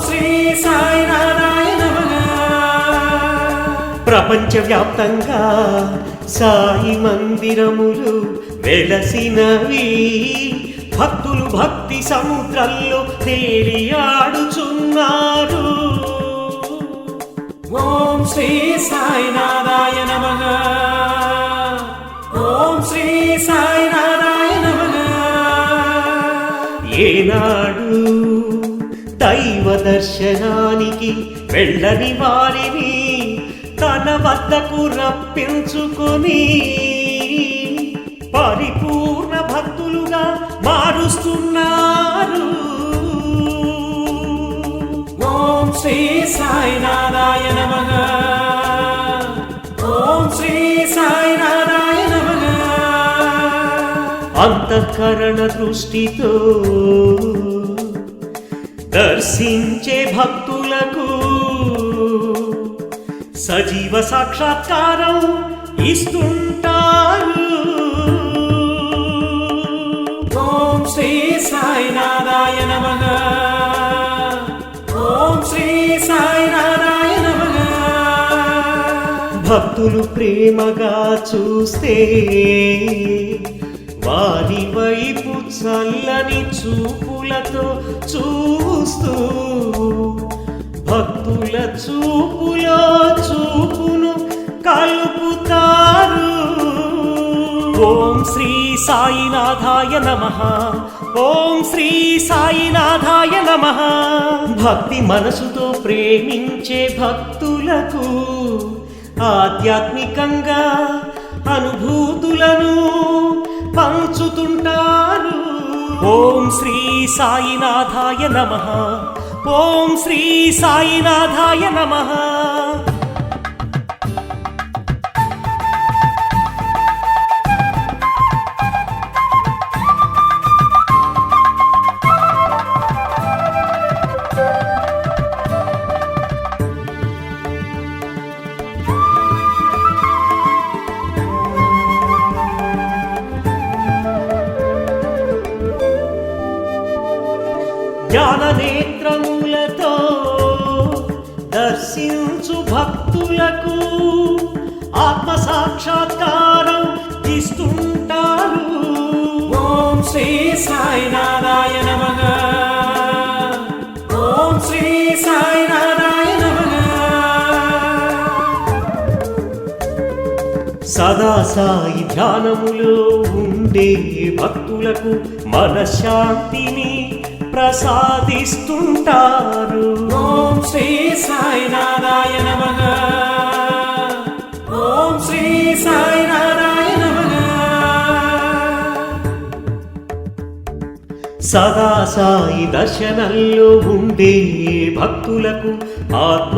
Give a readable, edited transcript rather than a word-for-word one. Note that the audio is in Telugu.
శ్రీ సాయినాథాయ నమః. ప్రపంచవ్యాప్తంగా సాయి మందిరములు వెలసినవి, భక్తులు భక్తి సముద్రంలో తేలియాడుచున్నారు. ఓం శ్రీ సాయినాథాయ నమః. ఓం శ్రీ సాయినాథాయ నమః. ఏనాడు దైవ దర్శనానికి వెళ్ళని వారిని తన వద్దకు రప్పించుకొని పరిపూర్ణ భక్తులుగా మారుస్తున్నారు. ఓం శ్రీ సాయినాథాయ నమః. ఓం శ్రీ సాయినాథాయ నమః. అంతఃకరణ దృష్టితో దర్శించే భక్తులకు సజీవ సాక్షాత్కారం ఇస్తుంటారు. ఓం శ్రీ సాయినాథాయ నమః. ఓం శ్రీ సాయినాథాయ నమః. భక్తులు ప్రేమగా చూస్తే వారి వైపు చల్లని చూపులతో చూస్తూ భక్తుల చూపులో చూపును కలుపుతారు. ఓం శ్రీ సాయినాథాయ నమః. ఓం శ్రీ సాయినాథాయ నమః. భక్తి మనసుతో ప్రేమించే భక్తులకు ఆధ్యాత్మికంగా అనుభూతులను పంచుతుంటారు. ఓం శ్రీ సాయినాథాయ నమః. ఓం శ్రీ సాయినాథాయ నమః. జ్ఞాన నేత్రములతో దర్శించు భక్తులకు ఆత్మ సాక్షాత్కారం ఇస్తుంటారు. ఓం శ్రీ సాయినాథాయ నమః. ఓం శ్రీ సాయినాథాయ నమః. సదా సాయి ధ్యానములో ఉండే భక్తులకు మనశ్శాంతిని ప్రసాదిస్తుంటారు. ఓం శ్రీ సాయినాథాయ నమః. ఓం శ్రీ సాయినాథాయ నమః. సదా సాయి దర్శనంలో ఉండే భక్తులకు ఆత్మ